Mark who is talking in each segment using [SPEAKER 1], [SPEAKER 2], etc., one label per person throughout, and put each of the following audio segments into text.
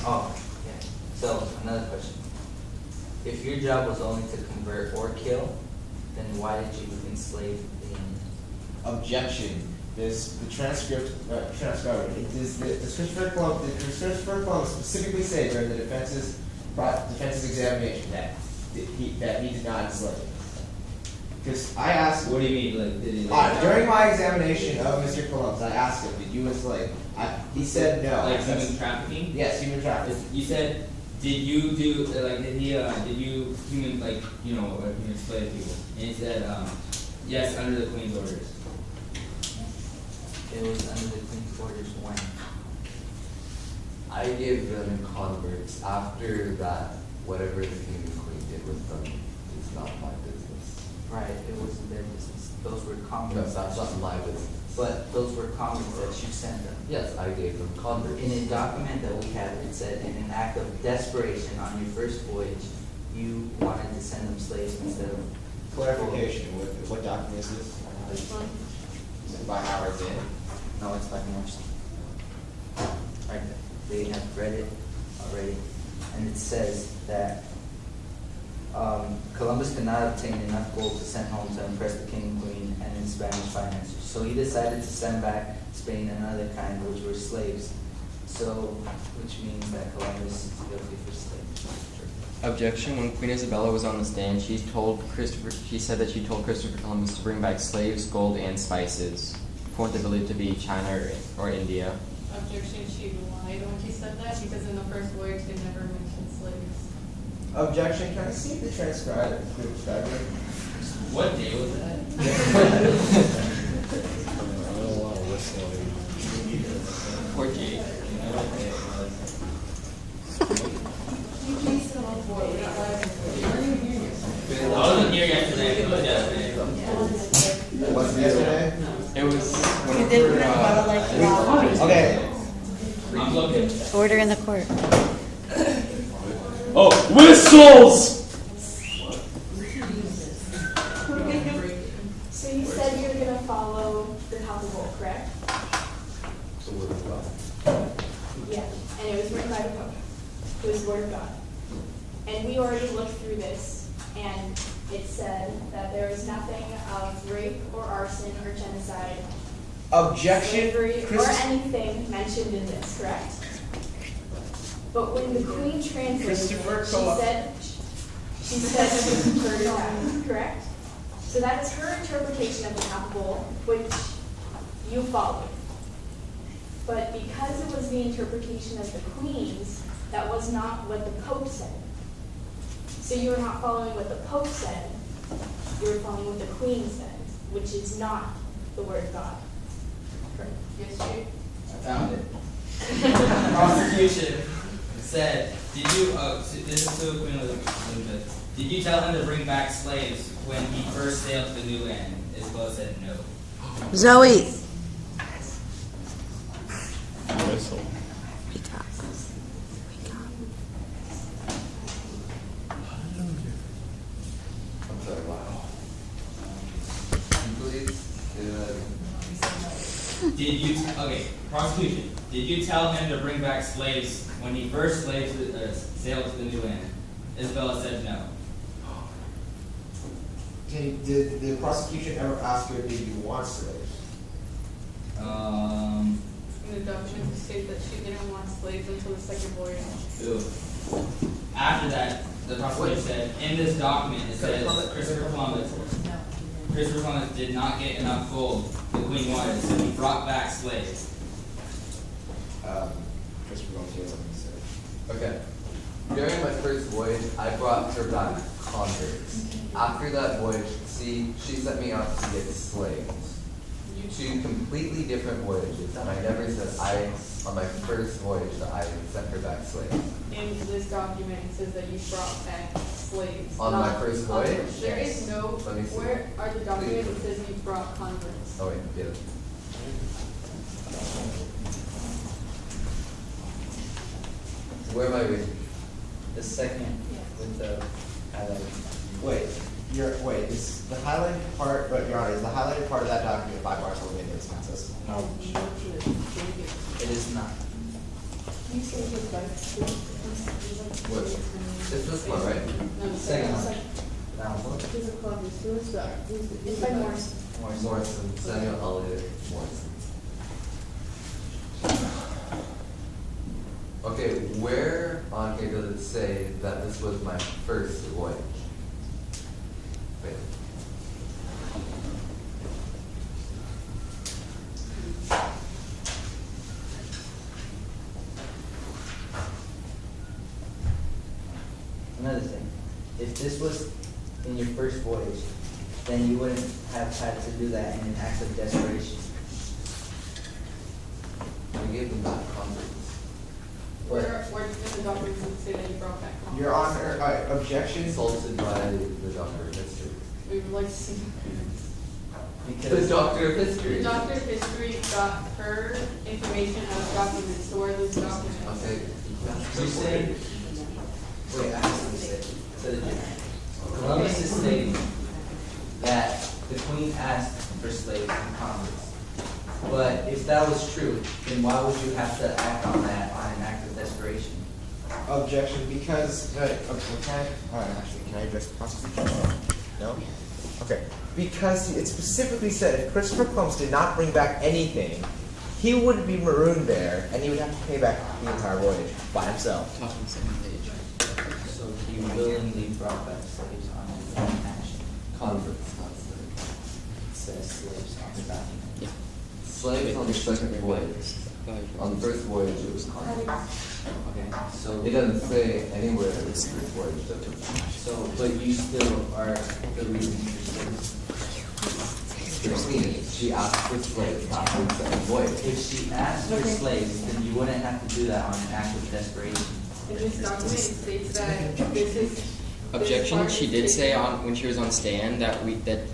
[SPEAKER 1] Oh, yeah. So, another question. If your job was only to convert or kill, then why did you enslave the Indians?
[SPEAKER 2] Objection. This the transcript. It is the Christopher Columbus specifically said during the defense's examination that he did not enslave. Because I asked.
[SPEAKER 3] What do you mean, like, did he?
[SPEAKER 2] During my examination of Mr. Columbus, I asked him, "Did you enslave?" He said no.
[SPEAKER 3] Like human trafficking?
[SPEAKER 2] Yes, human trafficking.
[SPEAKER 3] You said, did you do, like, did you human, like, human slave people? And he said, yes, under the Queen's orders.
[SPEAKER 1] It was under the Queen's orders when?
[SPEAKER 4] I gave them converts after that. Whatever the king and queen did with them is not my business.
[SPEAKER 1] Right, it wasn't their business. Those were
[SPEAKER 4] No,
[SPEAKER 1] converts.
[SPEAKER 4] that's not my business.
[SPEAKER 1] But those were converts that you sent them.
[SPEAKER 4] Yes, I gave them converts.
[SPEAKER 1] In a document that we have, it said, in an act of desperation on your first voyage, you wanted to send them slaves instead of.
[SPEAKER 2] Clarification. What document is this?
[SPEAKER 5] This one?
[SPEAKER 2] Is it by Howard Zinn?
[SPEAKER 1] No, it's by Morrison. Right there. They have read it already. And it says that Columbus could not obtain enough gold to send home to impress the king and queen and his Spanish financiers. So he decided to send back Spain another kind, which were slaves. So, which means that Columbus is guilty for slavery.
[SPEAKER 6] Objection. When Queen Isabella was on the stand, she said that she told Christopher Columbus to bring back slaves, gold, and spices for what they believed to be China or India.
[SPEAKER 5] Objection, she lied when she said that because in the first voyage they never mentioned slaves.
[SPEAKER 2] Objection. Can I see the transcriber?
[SPEAKER 3] What day was that? Poor Jake. I wasn't here yesterday, it was yesterday.
[SPEAKER 2] What's yesterday?
[SPEAKER 6] It was when
[SPEAKER 7] You
[SPEAKER 6] we
[SPEAKER 7] didn't
[SPEAKER 6] were,
[SPEAKER 7] remember, like, wow.
[SPEAKER 2] Okay.
[SPEAKER 3] I'm looking.
[SPEAKER 7] Order in the court.
[SPEAKER 8] Oh, whistles!
[SPEAKER 9] So you said you're going to follow the palpable, correct?
[SPEAKER 4] The word of God.
[SPEAKER 9] Yeah. And it was written by the Pope. It was the Word of God. And we already looked through this, and it said that there is nothing of rape or arson or genocide,
[SPEAKER 2] Objection.
[SPEAKER 9] slavery, or anything mentioned in this, correct? But when the Queen translated it, she said she heard that, correct? So that is her interpretation of the palpable, which you followed. But because it was the interpretation of the Queen's, that was not what the Pope said. So you were not following what the Pope said, you were following what the Queen said, which is not the Word of God.
[SPEAKER 5] Yes, Jake?
[SPEAKER 3] I found it. Prosecution said, did you, this is to Queen Elizabeth, did you tell him to bring back slaves when he first sailed to the new land? Isabella said no.
[SPEAKER 7] Zoe.
[SPEAKER 8] Whistle.
[SPEAKER 4] I'm sorry, wow. Please,
[SPEAKER 3] Did you, okay, prosecution, did you tell him to bring back slaves when he first sailed to the new land? Isabella said no.
[SPEAKER 2] Did the prosecution ever ask her, did you want slaves?
[SPEAKER 5] In the documents state that she didn't want slaves until the second voyage.
[SPEAKER 3] Ooh. After that, the prosecution said, in this document, it says Christopher Columbus did not get enough gold the Queen wanted, so he brought back slaves.
[SPEAKER 2] Christopher Columbus has something to say.
[SPEAKER 4] okay. During my first voyage, I brought her back converts. After that voyage, she sent me out to get slaves. Two completely different voyages, and I never said on my first voyage that I sent her back slaves.
[SPEAKER 5] In this document, it says that you brought back slaves.
[SPEAKER 4] On my first voyage?
[SPEAKER 5] There is no,
[SPEAKER 4] Let me see.
[SPEAKER 5] where are the documents that says you brought converts?
[SPEAKER 4] Oh wait, get it. Where am I reading?
[SPEAKER 1] The second with the highlight.
[SPEAKER 2] Wait, is the highlighted part, but Your Honor, is the highlighted part of that document by Bartolome de los Casas?
[SPEAKER 1] No, it is not.
[SPEAKER 4] What? It's this one, right?
[SPEAKER 1] Second one. That one.
[SPEAKER 9] It's by Morse.
[SPEAKER 4] Morrison, Samuel Eliot Morrison. Okay, where on here does it say that this was my first voyage? Wait.
[SPEAKER 1] Another thing, if this was in your first voyage, then you wouldn't have had to do that in an act of desperation.
[SPEAKER 4] I gave them back converts.
[SPEAKER 5] Where does the document say that you brought back converts?
[SPEAKER 2] Your Honor, objection.
[SPEAKER 4] Consulted by the Doctor of History.
[SPEAKER 5] We would like to see documents.
[SPEAKER 4] The
[SPEAKER 1] Because
[SPEAKER 4] Doctor of
[SPEAKER 5] The
[SPEAKER 4] History.
[SPEAKER 5] Doctor of History got her information out of documents, so where are those documents?
[SPEAKER 4] Okay.
[SPEAKER 1] you say, wait, I have to say, so Columbus is stating that the Queen asked for slaves and converts. But if that was true, then why would you have to act on that on an act of desperation?
[SPEAKER 2] Objection, because, can I address the prosecution? No? Okay. Because it specifically said if Christopher Columbus did not bring back anything, he would be marooned there, and he would have to pay back the entire voyage by himself.
[SPEAKER 6] Top of the second page.
[SPEAKER 1] So he willingly brought back slaves on his own action.
[SPEAKER 4] Converts, not slaves.
[SPEAKER 1] It says slaves on the document.
[SPEAKER 6] Yeah.
[SPEAKER 4] Slaves on the second voyage. On the first voyage, it was converts.
[SPEAKER 1] Okay, so.
[SPEAKER 4] It doesn't say anywhere in this first voyage that it was.
[SPEAKER 1] So, but you still are the reason for slaves.
[SPEAKER 4] The Queen, she asked for slaves after the second voyage.
[SPEAKER 1] If she asked for slaves, then you wouldn't have to do that on an act of desperation.
[SPEAKER 5] In this document, it states that this is.
[SPEAKER 6] Objection, she did say on when she was on stand that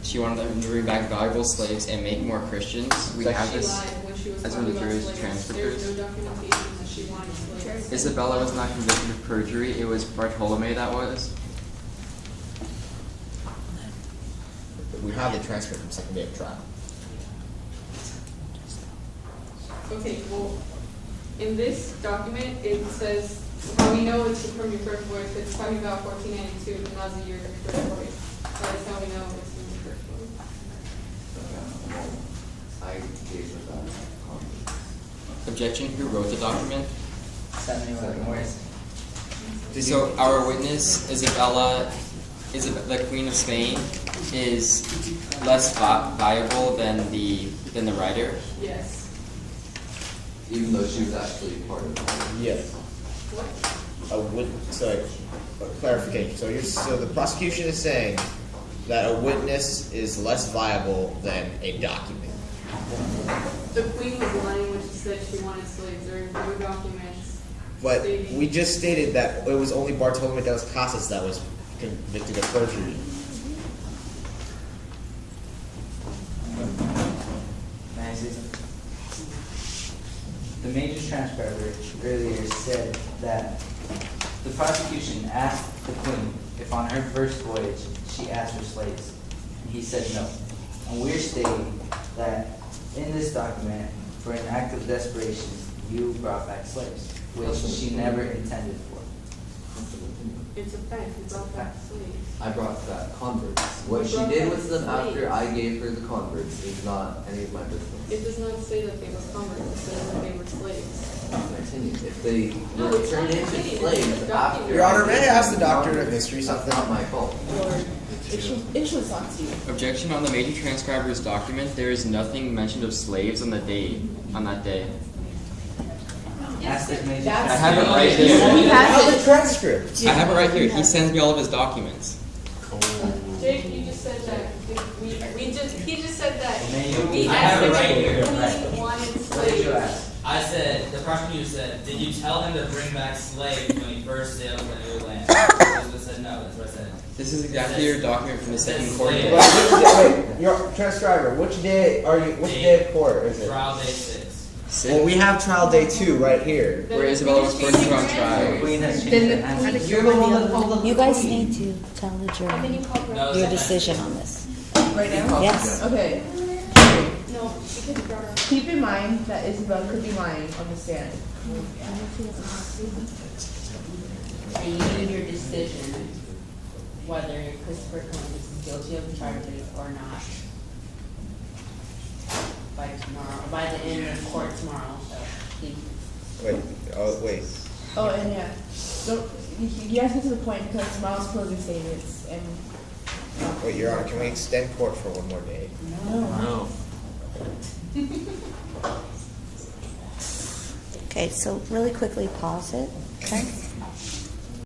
[SPEAKER 6] she wanted them to bring back valuable slaves and make more Christians. We have
[SPEAKER 5] She
[SPEAKER 6] this.
[SPEAKER 5] lied when she was
[SPEAKER 6] as
[SPEAKER 5] talking
[SPEAKER 6] one of the
[SPEAKER 5] about
[SPEAKER 6] jury's
[SPEAKER 5] slaves.
[SPEAKER 6] transcriptors.
[SPEAKER 5] There's no documentation that she wanted slaves.
[SPEAKER 6] Isabella was not convicted of perjury. It was Bartolome that was.
[SPEAKER 2] We have the transcript from the second day of trial.
[SPEAKER 5] Okay, well, in this document, it says, how we know it's from your first voyage, it's talking about 1492, and that was the year of your first voyage. So that's how we know it's from your first voyage.
[SPEAKER 4] I gave her that converts.
[SPEAKER 6] Objection, who wrote the document?
[SPEAKER 1] Samuel Morrison.
[SPEAKER 6] So our witness, Isabella, the Queen of Spain, is less viable than the writer.
[SPEAKER 5] Yes.
[SPEAKER 4] Even though she was actually part of it.
[SPEAKER 2] Yes.
[SPEAKER 5] What?
[SPEAKER 2] So, clarification. So the prosecution is saying that a witness is less viable than a document.
[SPEAKER 5] The Queen was lying when she said she wanted slaves. There are no documents.
[SPEAKER 2] But
[SPEAKER 5] stating-
[SPEAKER 2] we just stated that it was only Bartolome de las Casas that was convicted of perjury.
[SPEAKER 1] May I say something? The major transcriber earlier said that the prosecution asked the Queen if on her first voyage she asked for slaves, and he said no. And we're stating that in this document, for an act of desperation, you brought back slaves, which she never intended for.
[SPEAKER 5] It's a fact, you brought back slaves.
[SPEAKER 4] I brought back converts. What
[SPEAKER 5] You
[SPEAKER 4] she
[SPEAKER 5] brought
[SPEAKER 4] did
[SPEAKER 5] back
[SPEAKER 4] with them after
[SPEAKER 5] slaves.
[SPEAKER 4] I gave her the converts is not any of my business.
[SPEAKER 5] It does not say that they were converts, it says that they were slaves.
[SPEAKER 4] Continue. If they
[SPEAKER 5] No,
[SPEAKER 4] were
[SPEAKER 5] it's
[SPEAKER 4] turned
[SPEAKER 5] not
[SPEAKER 4] into
[SPEAKER 5] continued.
[SPEAKER 4] slaves
[SPEAKER 5] It's a
[SPEAKER 4] after.
[SPEAKER 5] document.
[SPEAKER 2] Your Honor, may I ask the
[SPEAKER 4] gave them
[SPEAKER 2] doctor of
[SPEAKER 4] converts,
[SPEAKER 2] history
[SPEAKER 4] that's
[SPEAKER 2] something?
[SPEAKER 4] not my fault.
[SPEAKER 6] Objection on the major transcriber's document. There is nothing mentioned of slaves on that day.
[SPEAKER 1] Ask the major
[SPEAKER 6] I
[SPEAKER 1] transcriber.
[SPEAKER 6] have it right here.
[SPEAKER 7] He has
[SPEAKER 2] How's
[SPEAKER 7] it.
[SPEAKER 2] the transcript?
[SPEAKER 6] I have it right here. He sends me all of his documents.
[SPEAKER 5] Jake, you just said that, he just said that,
[SPEAKER 1] May
[SPEAKER 5] we
[SPEAKER 1] you-
[SPEAKER 3] I have
[SPEAKER 5] asked
[SPEAKER 3] it
[SPEAKER 5] if
[SPEAKER 3] right
[SPEAKER 5] the
[SPEAKER 3] here.
[SPEAKER 5] Queen wanted
[SPEAKER 1] What did you
[SPEAKER 5] slaves.
[SPEAKER 1] ask?
[SPEAKER 3] I said, the prosecutor said, did you tell him to bring back slaves when he first sailed to new land? Elizabeth said no, that's what I said.
[SPEAKER 6] This is exactly your document from the second court
[SPEAKER 3] Slave.
[SPEAKER 6] case.
[SPEAKER 2] Wait, your transcriber, which day of court is it?
[SPEAKER 3] Trial day 6.
[SPEAKER 2] Well, we have trial day 2 right here.
[SPEAKER 6] Where Isabella was first put on
[SPEAKER 1] The
[SPEAKER 6] trial.
[SPEAKER 1] Queen has
[SPEAKER 7] Then
[SPEAKER 1] changed
[SPEAKER 7] the-
[SPEAKER 1] her answer. You're the one that called up
[SPEAKER 7] You
[SPEAKER 1] the
[SPEAKER 7] guys
[SPEAKER 1] Queen.
[SPEAKER 7] need to tell the
[SPEAKER 9] And then
[SPEAKER 7] jury
[SPEAKER 9] you called
[SPEAKER 3] No,
[SPEAKER 7] your
[SPEAKER 3] it's-
[SPEAKER 7] decision on this.
[SPEAKER 10] Right now?
[SPEAKER 7] Yes.
[SPEAKER 10] Okay.
[SPEAKER 9] No, No, she could have brought her.
[SPEAKER 10] Keep in mind that Isabel could be lying on the stand.
[SPEAKER 11] And you made your decision whether Christopher Columbus is guilty of the charges or not by tomorrow, by the end of court tomorrow, so.
[SPEAKER 2] Wait.
[SPEAKER 10] Oh, and yeah, don't, you guys get to the point because tomorrow's closing statements and.
[SPEAKER 2] Wait, Your Honor, can we extend court for one more day?
[SPEAKER 6] No.
[SPEAKER 7] Okay, so really quickly pause it, okay?